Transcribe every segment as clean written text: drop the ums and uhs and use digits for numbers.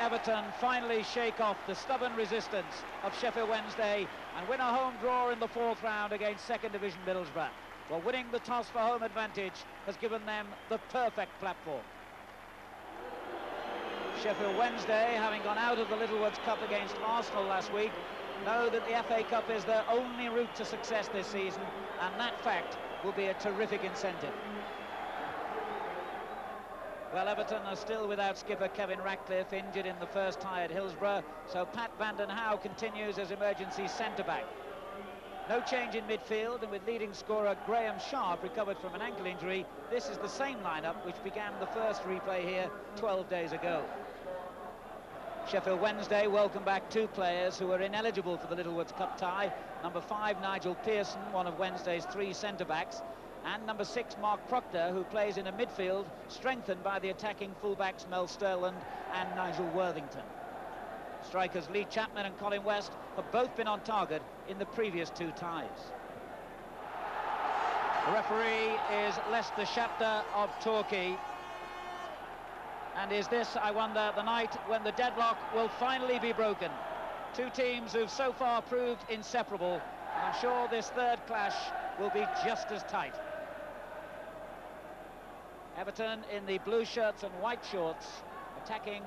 Everton finally shake off the stubborn resistance of Sheffield Wednesday and win a home draw in the 4th round against 2nd Division Middlesbrough. Well, winning the toss for home advantage has given them the perfect platform. Sheffield Wednesday, having gone out of the Littlewoods Cup against Arsenal last week, know that the FA Cup is their only route to success this season, and that fact will be a terrific incentive. Well, Everton are still without skipper Kevin Ratcliffe, injured in the first tie at Hillsborough, so Pat Vanden Hauwe continues as emergency centre-back. No change in midfield, and with leading scorer Graham Sharp recovered from an ankle injury, this is the same lineup which began the first replay here 12 days ago. Sheffield Wednesday welcome back 2 players who are ineligible for the Littlewoods Cup tie. Number 5, Nigel Pearson, one of Wednesday's 3 centre-backs, and number 6, Mark Proctor, who plays in a midfield strengthened by the attacking fullbacks Mel Sterland and Nigel Worthington. Strikers Lee Chapman and Colin West have both been on target in the previous 2 ties. The referee is Lester Shapter of Torquay. And is this, I wonder, the night when the deadlock will finally be broken? 2 teams who've so far proved inseparable, and I'm sure this 3rd clash will be just as tight. Everton in the blue shirts and white shorts, attacking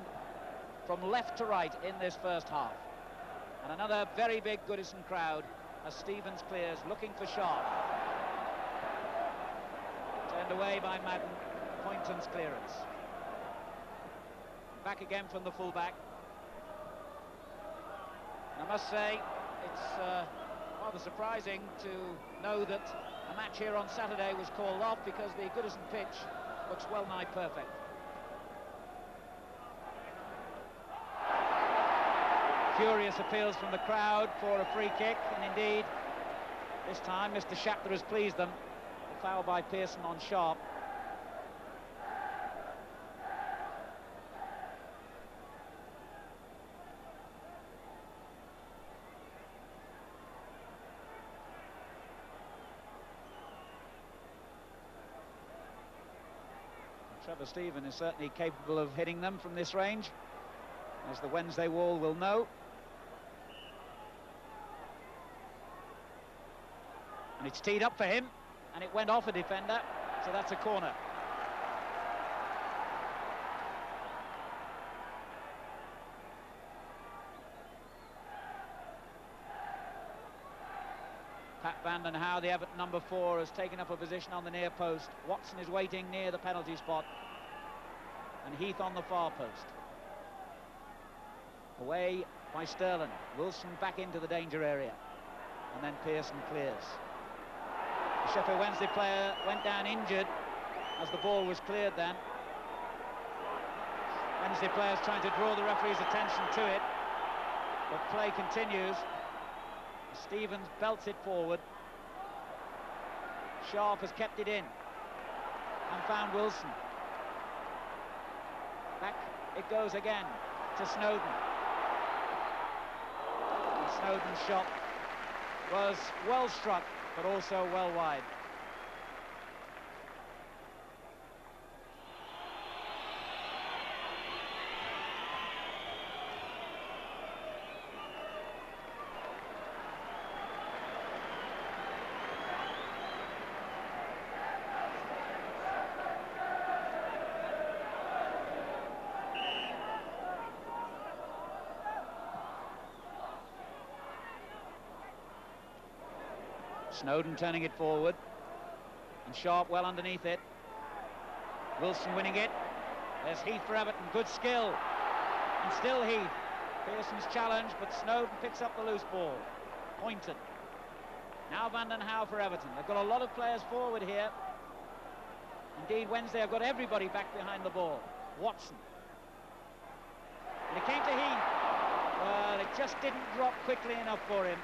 from left to right in this first half. And another very big Goodison crowd as Stevens clears, looking for Sharp. Turned away by Madden, Poynton's clearance. Back again from the fullback. I must say, it's rather surprising to know that a match here on Saturday was called off because the Goodison pitch looks well nigh perfect. Furious appeals from the crowd for a free kick, and indeed, this time Mr. Shapter has pleased them. A foul by Pearson on Sharp. Trevor Stephen is certainly capable of hitting them from this range, as the Wednesday wall will know. And it's teed up for him, and it went off a defender, so that's a corner. Pat Vanden Hauwe, the Everton number 4, has taken up a position on the near post. Watson is waiting near the penalty spot, and Heath on the far post. Away by Sterling. Wilson back into the danger area, and then Pearson clears. The Sheffield Wednesday player went down injured as the ball was cleared then. Wednesday players trying to draw the referee's attention to it, but play continues. Stevens belts it forward. Sharp has kept it in and found Wilson. Back it goes again to Snowden. And Snowden's shot was well struck, but also well wide. Snowden turning it forward, and Sharp well underneath it. Wilson winning it. There's Heath for Everton, good skill, and still Heath. Pearson's challenge, but Snowden picks up the loose ball. Poynton. Now Vanden Hauwe for Everton. They've got a lot of players forward here. Indeed, Wednesday have got everybody back behind the ball. Watson. And it came to Heath. Well, it just didn't drop quickly enough for him.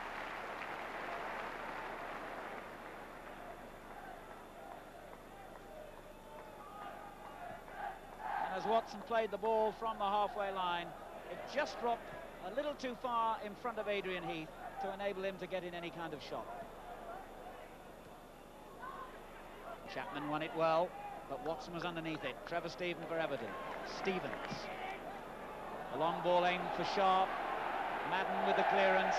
As Watson played the ball from the halfway line, it just dropped a little too far in front of Adrian Heath to enable him to get in any kind of shot. Chapman won it well, but Watson was underneath it. Trevor Stephen for Everton. Stevens. The long ball aimed for Sharp. Madden with the clearance.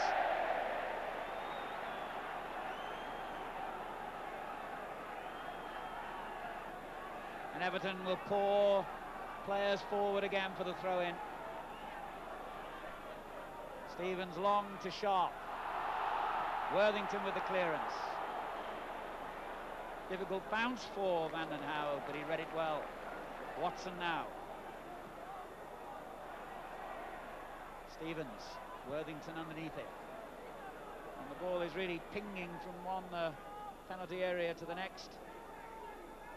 And Everton will pour players forward again for the throw-in. Stevens long to Sharp. Worthington with the clearance. Difficult bounce for Vanden Hauwe, but he read it well. Watson now. Stevens, Worthington underneath it. And the ball is really pinging from one penalty area to the next.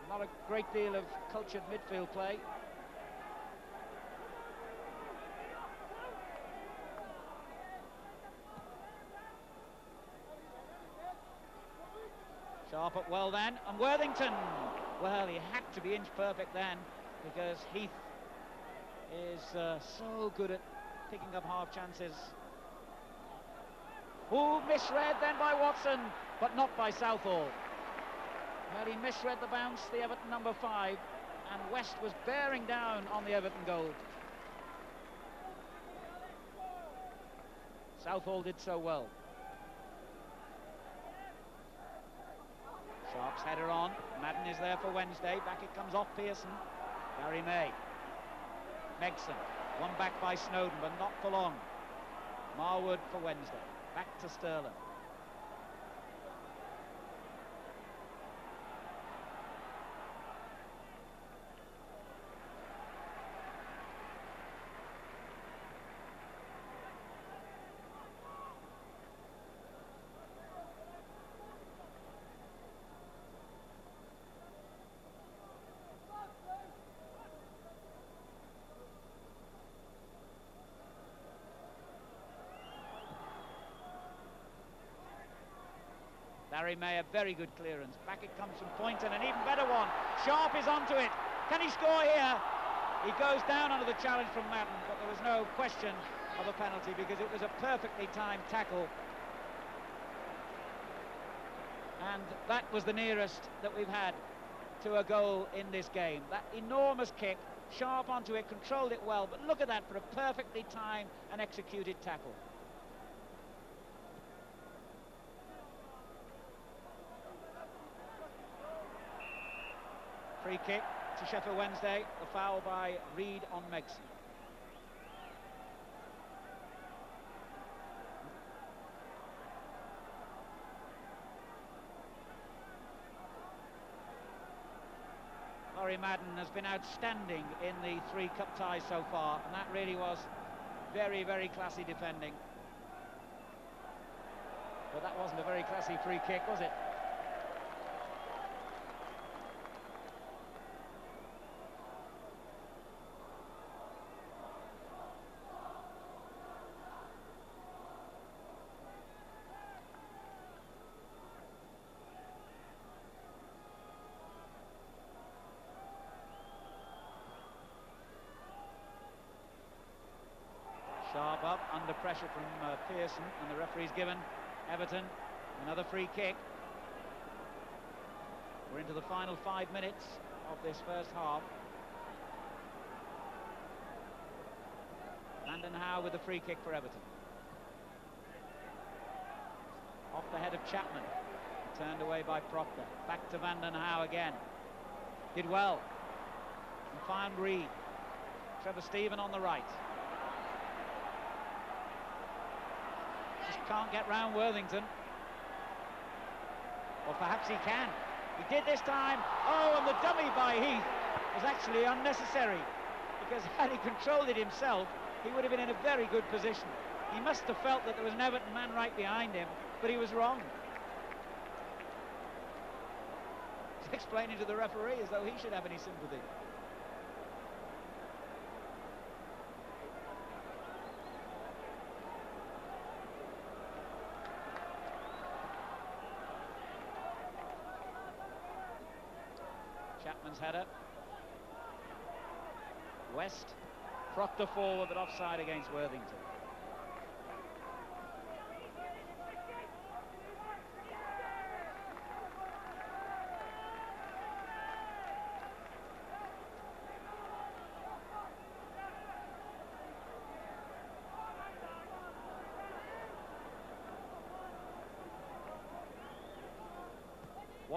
Not a great deal of cultured midfield play. Sharp up well then, and Worthington. Well, he had to be inch perfect then, because Heath is so good at picking up half chances. Oh, misread then by Watson, but not by Southall. Well, he misread the bounce, the Everton number 5, and West was bearing down on the Everton goal. Southall did so well. Sharp's header on. Madden is there for Wednesday. Back it comes off Pearson. Gary May. Megson. One back by Snowden, but not for long. Marwood for Wednesday. Back to Sterling. Barry May, a very good clearance. Back it comes from Poynton, an even better one. Sharp is onto it. Can he score here? He goes down under the challenge from Madden, but there was no question of a penalty because it was a perfectly timed tackle. And that was the nearest that we've had to a goal in this game. That enormous kick, Sharp onto it, controlled it well, but look at that for a perfectly timed and executed tackle. Free kick to Sheffield Wednesday, the foul by Reid on Megson. Laurie Madden has been outstanding in the 3 cup ties so far, and that really was very, very classy defending. But that wasn't a very classy free kick, was it? Sharp up, under pressure from Pearson, and the referee's given Everton another free kick. We're into the final 5 minutes of this first half. Vanden Hauwe with the free kick for Everton. Off the head of Chapman, turned away by Proctor. Back to Vanden Hauwe again. Did well. And found Reid. Trevor Stephen on the right. Just can't get round Worthington. Or perhaps he can. He did this time. Oh, and the dummy by Heath was actually unnecessary, because had he controlled it himself, he would have been in a very good position. He must have felt that there was an Everton man right behind him, but he was wrong. He's explaining to the referee as though he should have any sympathy. Chapman's header. West. Proctor forward, but offside against Worthington.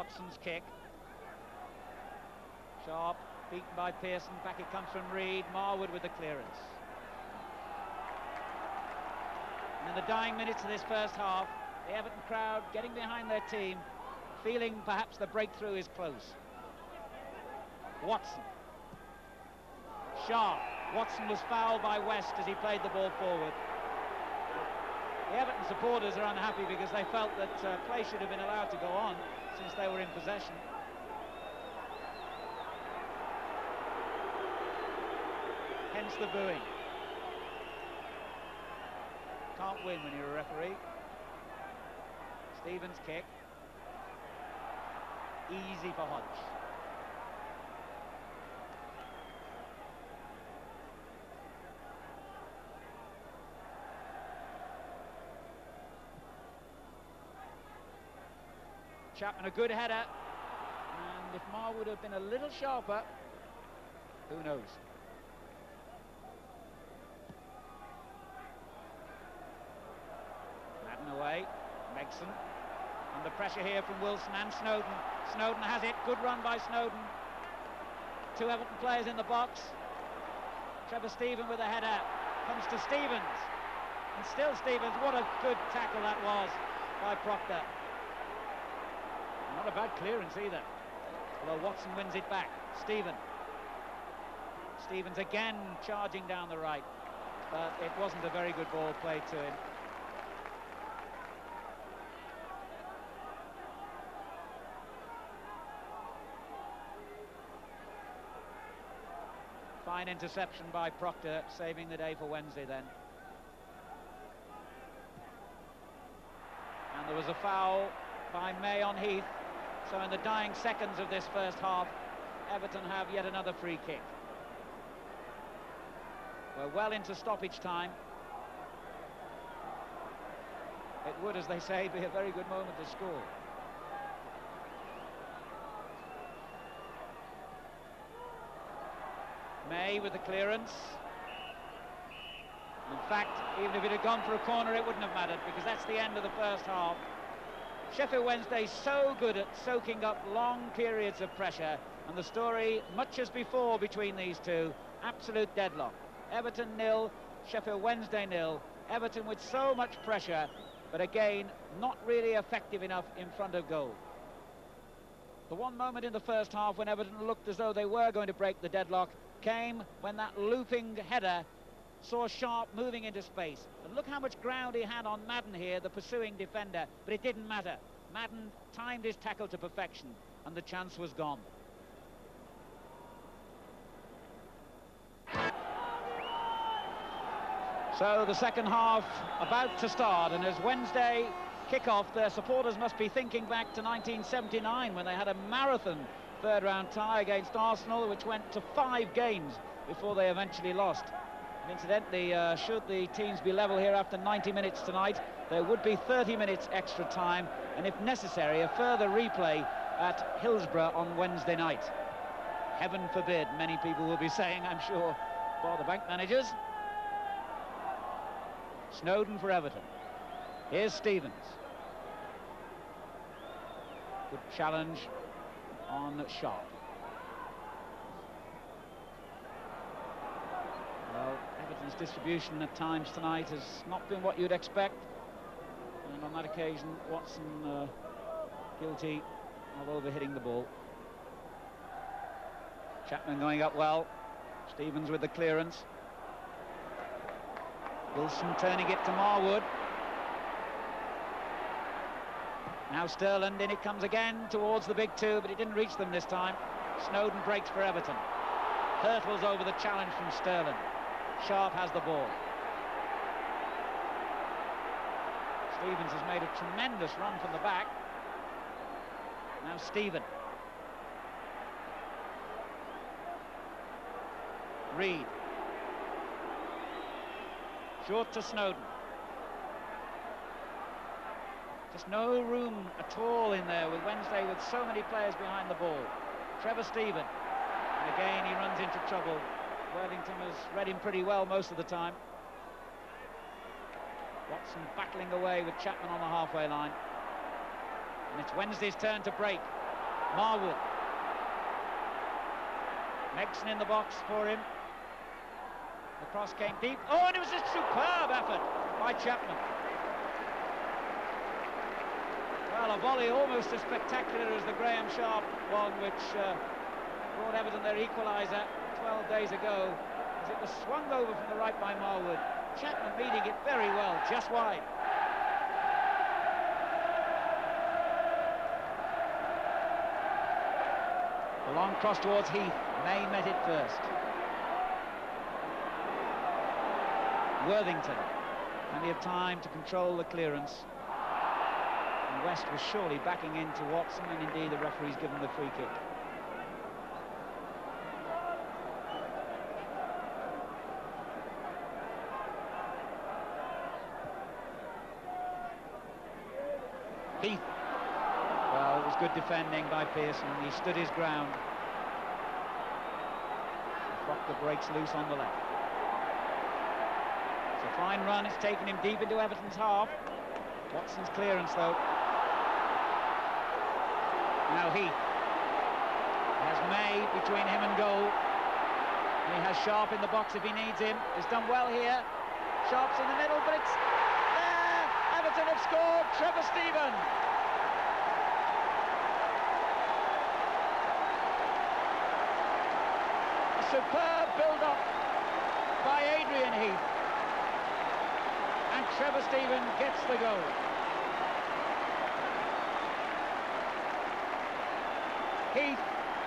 Watson's kick. Sharp, beaten by Pearson. Back it comes from Reed. Marwood with the clearance. And in the dying minutes of this first half, the Everton crowd getting behind their team, feeling perhaps the breakthrough is close. Watson. Sharp. Watson was fouled by West as he played the ball forward. The Everton supporters are unhappy because they felt that play should have been allowed to go on since they were in possession. Hence the booing. Can't win when you're a referee. Stevens' kick. Easy for Hodge. Chapman, a good header, and if Marr would have been a little sharper, who knows? Madden away, Megson, under pressure here from Wilson and Snowden. Snowden has it, good run by Snowden. Two Everton players in the box. Trevor Stephen with a header, comes to Stevens, and still Stevens. What a good tackle that was by Proctor. Not a bad clearance either, although Watson wins it back. Stevens again charging down the right, but it wasn't a very good ball played to him. Fine interception by Proctor, saving the day for Wednesday then. And there was a foul by May on Heath. So in the dying seconds of this first half, Everton have yet another free kick. We're well into stoppage time. It would, as they say, be a very good moment to score. May with the clearance. In fact, even if it had gone for a corner, it wouldn't have mattered, because that's the end of the first half. Sheffield Wednesday so good at soaking up long periods of pressure, and the story, much as before between these two, absolute deadlock. Everton 0, Sheffield Wednesday 0. Everton with so much pressure, but again, not really effective enough in front of goal. The one moment in the first half when Everton looked as though they were going to break the deadlock came when that looping header saw Sharp moving into space. And look how much ground he had on Madden here, the pursuing defender, but it didn't matter. Madden timed his tackle to perfection, and the chance was gone. So the second half about to start, and as Wednesday kick off, their supporters must be thinking back to 1979 when they had a marathon third-round tie against Arsenal, which went to 5 games before they eventually lost. And incidentally, should the teams be level here after 90 minutes tonight, there would be 30 minutes extra time, and if necessary, a further replay at Hillsborough on Wednesday night. Heaven forbid, many people will be saying, I'm sure, for the bank managers. Snowden for Everton. Here's Stevens. Good challenge on Sharp. Well, Everton's distribution at times tonight has not been what you'd expect, and on that occasion Watson guilty of over-hitting the ball. Chapman going up well. Stevens with the clearance. Wilson turning it to Marwood. Now Sterland, in it comes again towards the big two, but it didn't reach them this time. Snowden breaks for Everton. Hurtles over the challenge from Sterland. Sharp has the ball. Stevens has made a tremendous run from the back. Now Stephen. Reed. Short to Snowden. Just no room at all in there with Wednesday with so many players behind the ball. Trevor Stephen. And again he runs into trouble. Worthington has read him pretty well most of the time. Watson battling away with Chapman on the halfway line. And it's Wednesday's turn to break. Marwood. Megson in the box for him. The cross came deep. Oh, and it was a superb effort by Chapman. Well, a volley almost as spectacular as the Graham Sharp one, which brought Everton their equaliser 12 days ago, as it was swung over from the right by Marwood. Chapman reading it very well, just wide. A long cross towards Heath. May met it first. Worthington, plenty of time to control the clearance. And West was surely backing into Watson, and indeed the referee's given the free kick. Heath. Well, it was good defending by Pearson. He stood his ground. Proctor breaks loose on the left. It's a fine run. It's taken him deep into Everton's half. Watson's clearance, though. Now Heath. He has May between him and goal. And he has Sharp in the box if he needs him. He's done well here. Sharp's in the middle, but it's there. Everton have scored. Trevor Stephen. A superb build-up by Adrian Heath. And Trevor Stephen gets the goal. Heath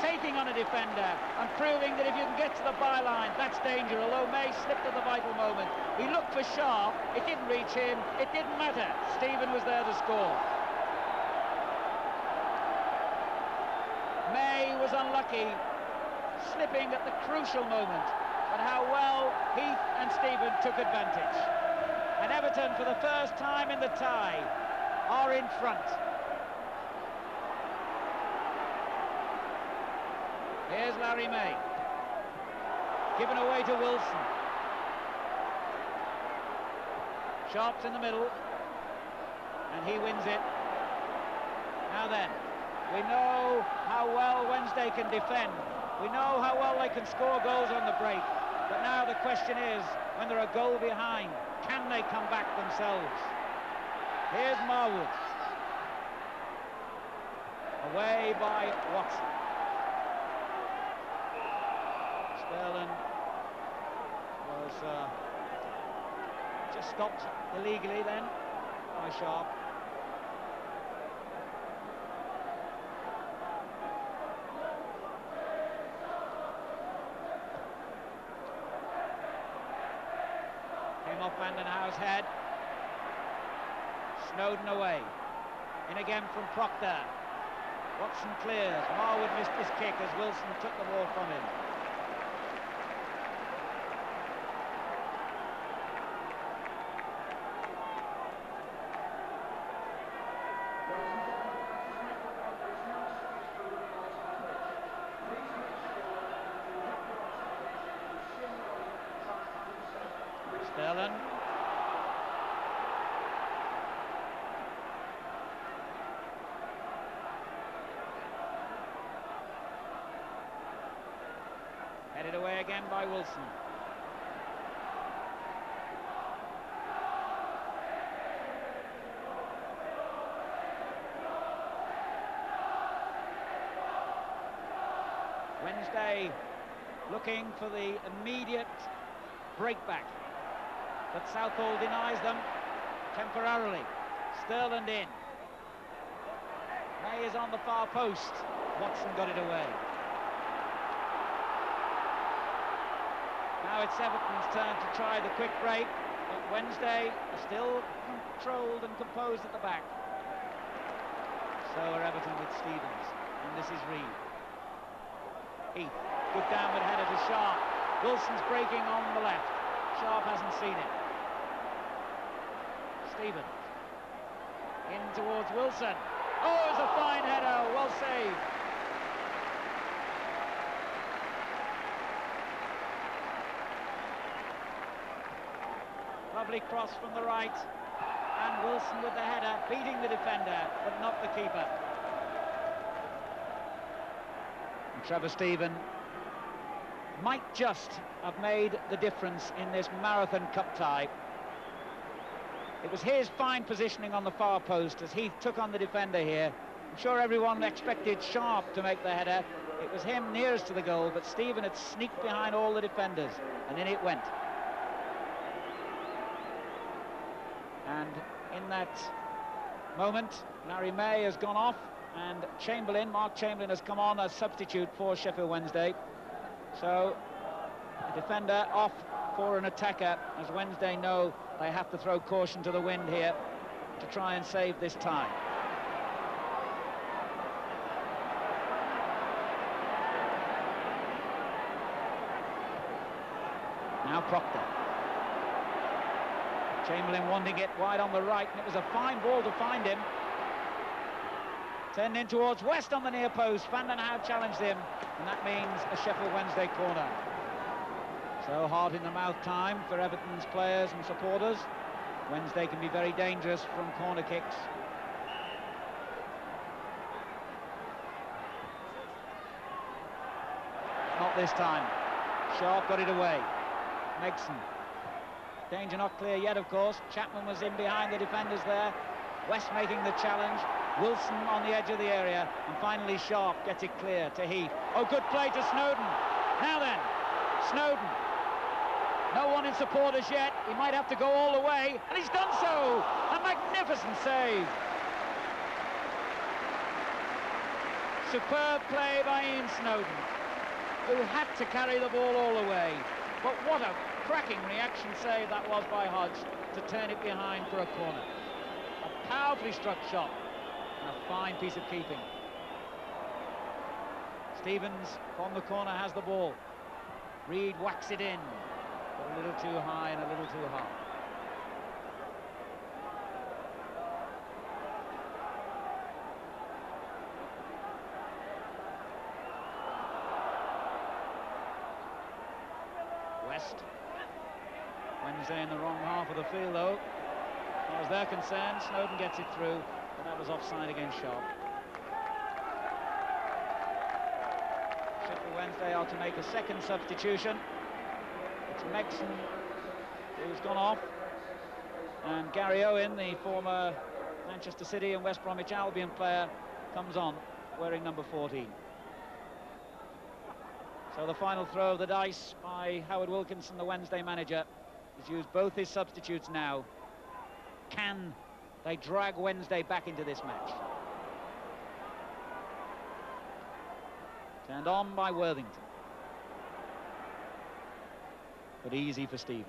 taking on a defender and proving that if you can get to the byline, that's danger, although May slipped at the vital moment. He looked for Sharp, it didn't reach him, it didn't matter. Stephen was there to score. May was unlucky, slipping at the crucial moment, but how well Heath and Stephen took advantage. And Everton, for the first time in the tie, are in front. Here's Larry May, given away to Wilson. Sharp's in the middle, and he wins it. Now then, we know how well Wednesday can defend. We know how well they can score goals on the break. But now the question is, when they're a goal behind, can they come back themselves? Here's Marwood. Away by Watson. Sterling was just stopped illegally then by Sharp. Came off Vandenhouwe's head. Snowden away. In again from Proctor. Watson clears. Marwood missed his kick as Wilson took the ball from him. Sterling. Headed away again by Wilson. Wednesday looking for the immediate breakback. But Southall denies them temporarily. Sterling in. May is on the far post. Watson got it away. Now it's Everton's turn to try the quick break, but Wednesday are still controlled and composed at the back. So are Everton with Stevens, and this is Reed. Heath, good downward header to Sharp. Wilson's breaking on the left. Sharp hasn't seen it. Stephen in towards Wilson. Oh, it's a fine header, well saved. Lovely cross from the right, and Wilson with the header, beating the defender, but not the keeper. Trevor Stephen might just have made the difference in this Marathon Cup tie. It was his fine positioning on the far post as Heath took on the defender here. I'm sure everyone expected Sharp to make the header. It was him nearest to the goal, but Stephen had sneaked behind all the defenders, and in it went. And in that moment, Larry May has gone off, and Mark Chamberlain has come on as substitute for Sheffield Wednesday. So, a defender off for an attacker, as Wednesday know they have to throw caution to the wind here to try and save this tie. Now Proctor. Chamberlain wanting it wide on the right, and it was a fine ball to find him. Turned in towards West on the near post. Van den Houw challenged him, and that means a Sheffield Wednesday corner. So heart in the mouth time for Everton's players and supporters. Wednesday can be very dangerous from corner kicks. Not this time. Sharp got it away. Megson. Danger not clear yet, of course. Chapman was in behind the defenders there. West making the challenge. Wilson on the edge of the area. And finally Sharp gets it clear to Heath. Oh, good play to Snowden. Now then, Snowden. No one in support as yet. He might have to go all the way. And he's done so. A magnificent save. Superb play by Ian Snowden, who had to carry the ball all the way. But what a cracking reaction save that was by Hodge to turn it behind for a corner. A powerfully struck shot and a fine piece of keeping. Stevens from the corner has the ball. Reed whacks it in, but a little too high and a little too hard. West. Wednesday in the wrong half of the field, though. As far as they're concerned, Snowden gets it through, but that was offside against Sharp. Sheffield Wednesday are to make a second substitution. It's Megson who's gone off, and Gary Owen, the former Manchester City and West Bromwich Albion player, comes on wearing number 14. So the final throw of the dice by Howard Wilkinson, the Wednesday manager. He's used both his substitutes now. Can they drag Wednesday back into this match? Turned on by Worthington. But easy for Stevens.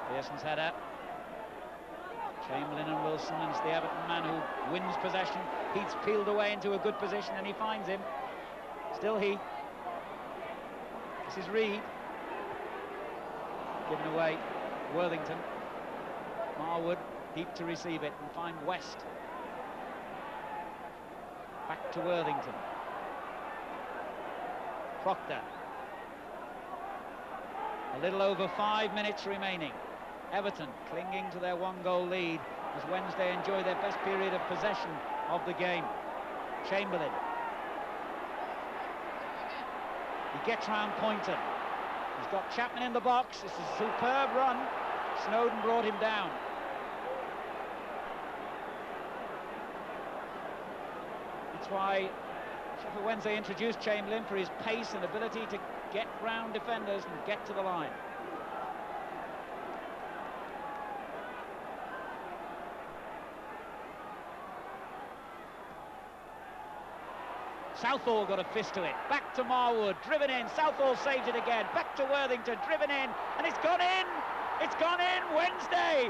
Pearson's header. Chamberlain and Wilson, and it's the Everton man who wins possession. Heath's peeled away into a good position and he finds him. Still Heath. This is Reed. Given away. Worthington. Marwood deep to receive it and find West. Back to Worthington. Proctor. A little over 5 minutes remaining. Everton clinging to their one-goal lead as Wednesday enjoy their best period of possession of the game. Chamberlain. He gets round Poynton. He's got Chapman in the box. This is a superb run. Snowden brought him down. That's why Sheffield Wednesday introduced Chamberlain, for his pace and ability to get round defenders and get to the line. Southall got a fist to it. Back to Marwood, driven in. Southall saves it again. Back to Worthington, driven in, and it's gone in. It's gone in. Wednesday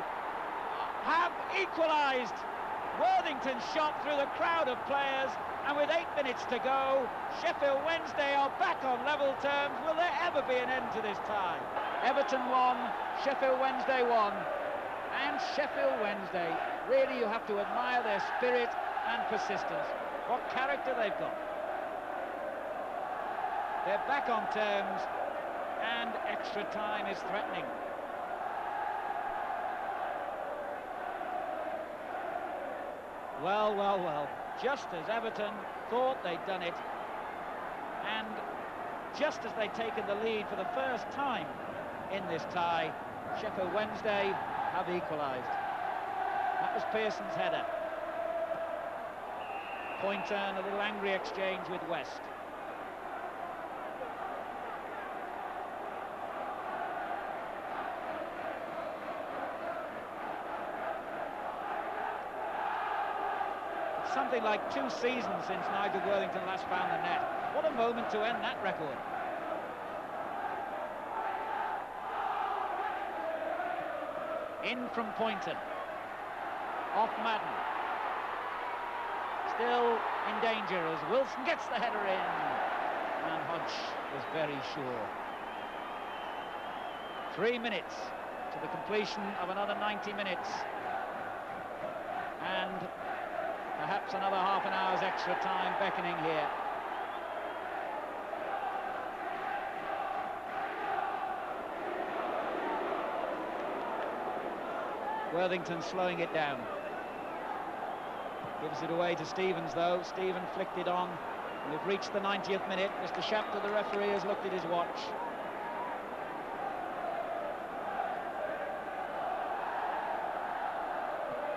have equalised. Worthington shot through the crowd of players, and with 8 minutes to go, Sheffield Wednesday are back on level terms. Will there ever be an end to this tie? Everton won, Sheffield Wednesday won, and Sheffield Wednesday, really you have to admire their spirit and persistence. What character they've got. They're back on terms, and extra time is threatening. Well, well, well, just as Everton thought they'd done it, and just as they'd taken the lead for the first time in this tie, Sheffield Wednesday have equalised. That was Pearson's header. Pointer and a little angry exchange with West. It's something like 2 seasons since Nigel Worthington last found the net. What a moment to end that record. In from Poynton. Off Madden. Still in danger as Wilson gets the header in. And Hodge was very sure. 3 minutes to the completion of another 90 minutes. And perhaps another half an hour's extra time beckoning here. Worthington slowing it down. Gives it away to Stevens, though. Stephen flicked it on. We've reached the 90th minute. Mr. Shapter, the referee, has looked at his watch.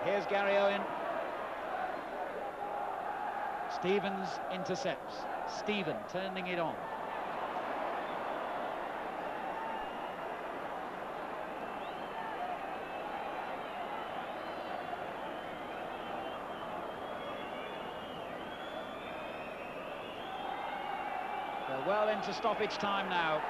Here's Gary Owen. Stevens intercepts. Stephen turning it on. They're well into stoppage time now.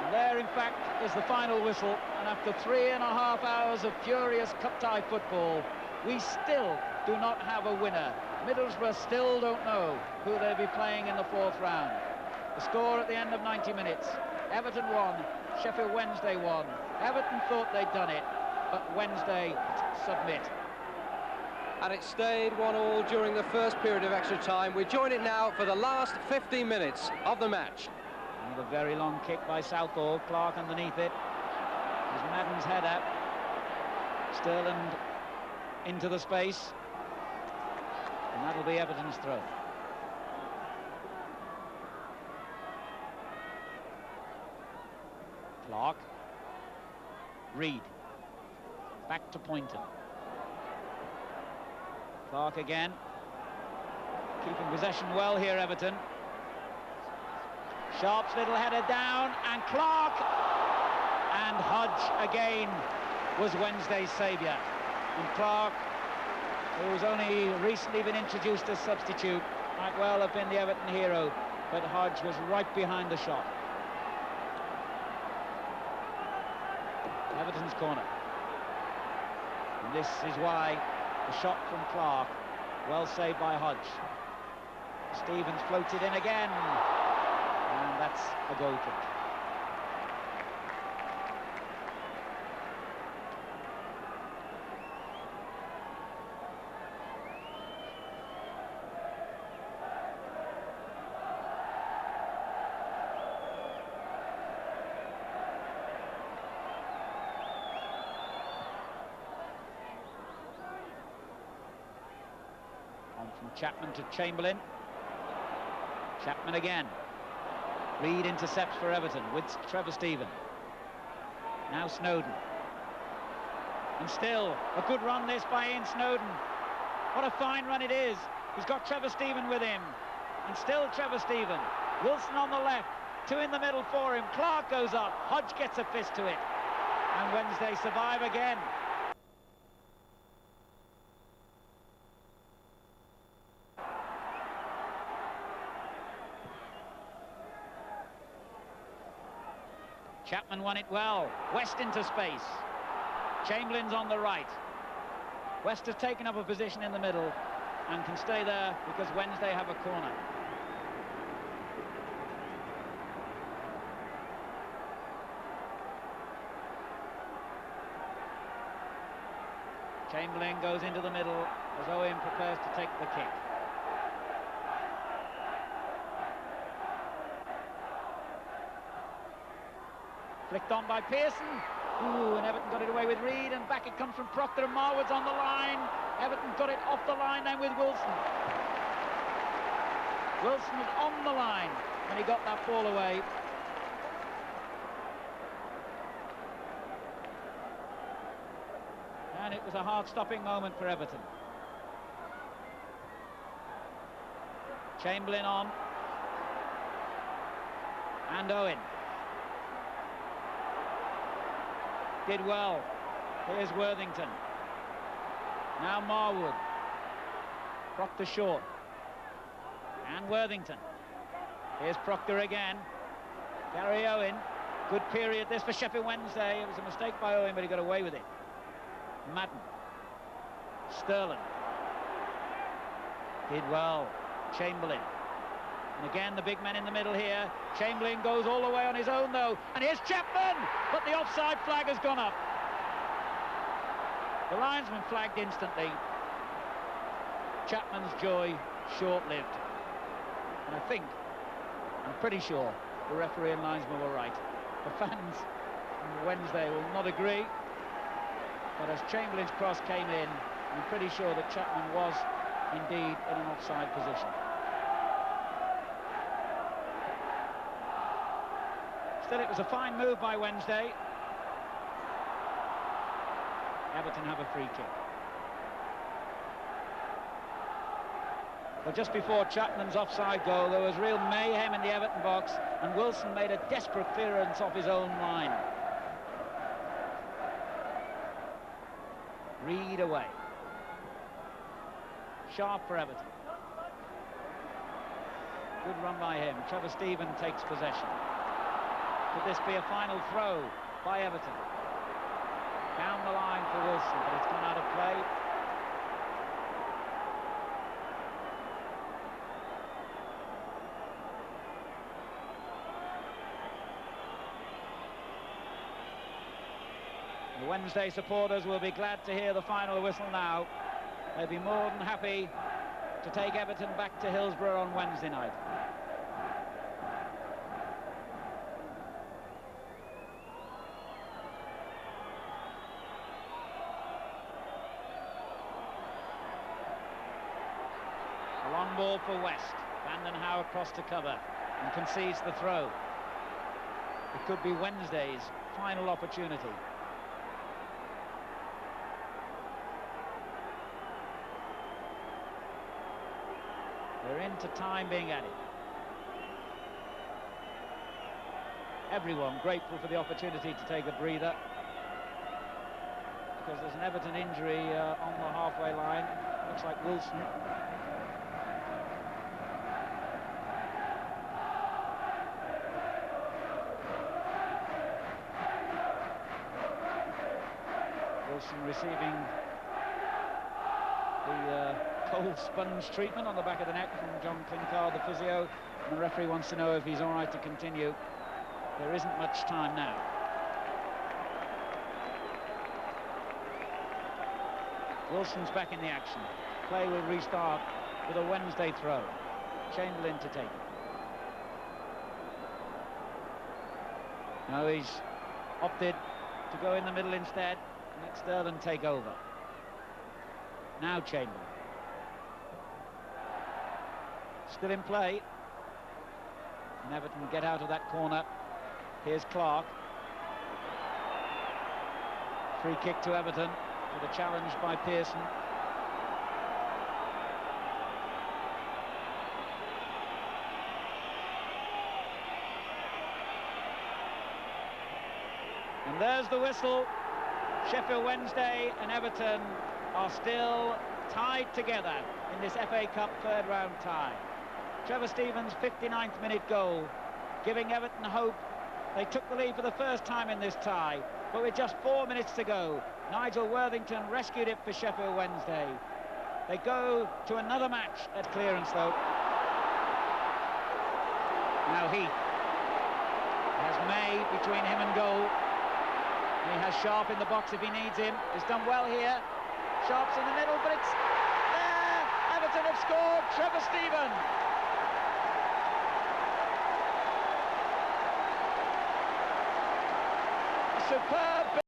And there, in fact, is the final whistle. And after 3.5 hours of furious cup-tie football, we still do not have a winner. Middlesbrough still don't know who they'll be playing in the 4th round. The score at the end of 90 minutes. Everton won, Sheffield Wednesday won. Everton thought they'd done it, but Wednesday submit. And it stayed 1-1 during the first period of extra time. We join it now for the last 15 minutes of the match. Another very long kick by Southall. Clark underneath it. There's Madden's header. Sterland into the space. And that'll be Everton's throw. Clark. Reed. Back to Poynton. Clark again. Keeping possession well here, Everton. Sharp's little header down, and Clark. And Hodge again was Wednesday's saviour. And Clark, who's only recently been introduced as substitute, might well have been the Everton hero, but Hodge was right behind the shot. Everton's corner. And this is why the shot from Clark, well saved by Hodge. Stevens floated in again, and that's a goal kick. From Chapman to Chamberlain. Chapman again. Reed intercepts for Everton with Trevor Stephen. Now Snowden. And still a good run this by Ian Snowden. What a fine run it is. He's got Trevor Stephen with him. And still Trevor Stephen. Wilson on the left. 2 in the middle for him. Clark goes up. Hodge gets a fist to it. And Wednesday survive again. Chapman won it well. West into space. Chamberlain's on the right. West has taken up a position in the middle and can stay there because Wednesday have a corner. Chamberlain goes into the middle as Owen prepares to take the kick. Flicked on by Pearson. Ooh, and Everton got it away with Reed, and back it comes from Proctor, and Marwood's on the line. Everton got it off the line then with Wilson. Wilson was on the line when he got that ball away. And it was a heart-stopping moment for Everton. Chamberlain on. And Owen. Did well. Here's Worthington. Now Marwood. Proctor short. And Worthington. Here's Proctor again. Gary Owen. Good period this for Sheffield Wednesday. It was a mistake by Owen, but he got away with it. Madden. Sterling. Did well. Chamberlain. And again, the big men in the middle here. Chamberlain goes all the way on his own, though. And here's Chapman! But the offside flag has gone up. The linesman flagged instantly. Chapman's joy short-lived. And I'm pretty sure the referee and linesman were right. The fans on Wednesday will not agree. But as Chamberlain's cross came in, I'm pretty sure that Chapman was indeed in an offside position. Still, it was a fine move by Wednesday. Everton have a free kick. But just before Chapman's offside goal, there was real mayhem in the Everton box, and Wilson made a desperate clearance off his own line. Reed away. Sharp for Everton. Good run by him. Trevor Stephen takes possession. Could this be a final throw by Everton? Down the line for Wilson, but it's gone out of play. The Wednesday supporters will be glad to hear the final whistle now. They'll be more than happy to take Everton back to Hillsborough on Wednesday night. A long ball for West. Vanden Hauwe across to cover and concedes the throw. It could be Wednesday's final opportunity. They're into time being added. Everyone grateful for the opportunity to take a breather, because there's an Everton injury on the halfway line. Looks like Wilson. Wilson receiving the cold sponge treatment on the back of the neck from John Clinkard, the physio, and the referee wants to know if he's all right to continue. There isn't much time now. Wilson's back in the action. Play will restart with a Wednesday throw. Chamberlain to take it. Now he's opted to go in the middle instead and let Sterling take over. Now Chamberlain. Still in play. And Everton get out of that corner. Here's Clark. Free kick to Everton with a challenge by Pearson. And there's the whistle. Sheffield Wednesday and Everton are still tied together in this FA Cup third round tie. Trevor Stephen's 59th minute goal giving Everton hope. They took the lead for the first time in this tie, but with just 4 minutes to go, Nigel Worthington rescued it for Sheffield Wednesday. They go to another match at clearance, though. Now Heath has May between him and goal. He has Sharp in the box if he needs him. He's done well here. Sharp's in the middle, but it's there. Everton have scored. Trevor Stephen. superb